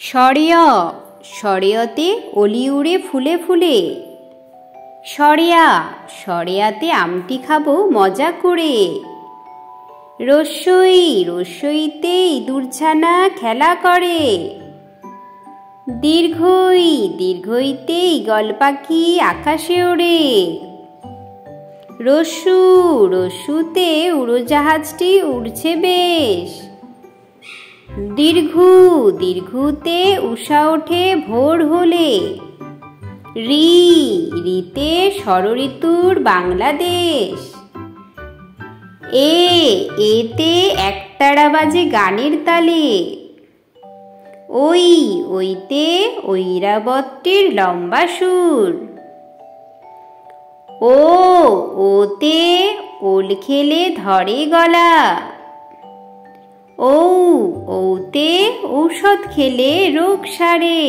সরেয় সরেয়তে অলি উড়ে ফুলে ফুলে। সরেয়া সরেয়াতে আমটি খাবো মজা করে। রস্যই রস্যইতে ইঁদুরছানা খেলা করে। দীর্ঘই দীর্ঘইতে ঈগল পাখি আকাশে ওড়ে। রস্যু রস্যুতে উড়োজাহাজটি উড়ছে বেশ। দীর্ঘু দীর্ঘুতে উষা ওঠে ভোর হলে। রি রিতে ষড়ঋতুর বাংলাদেশ। এতে একতারা বাজে গানের তালে। ওইতে ঐরাবত্যের লম্বা সুর। ওতে ওল খেলে ধরে গলা। ঔতে ঔষধ খেলে রোগ সারে।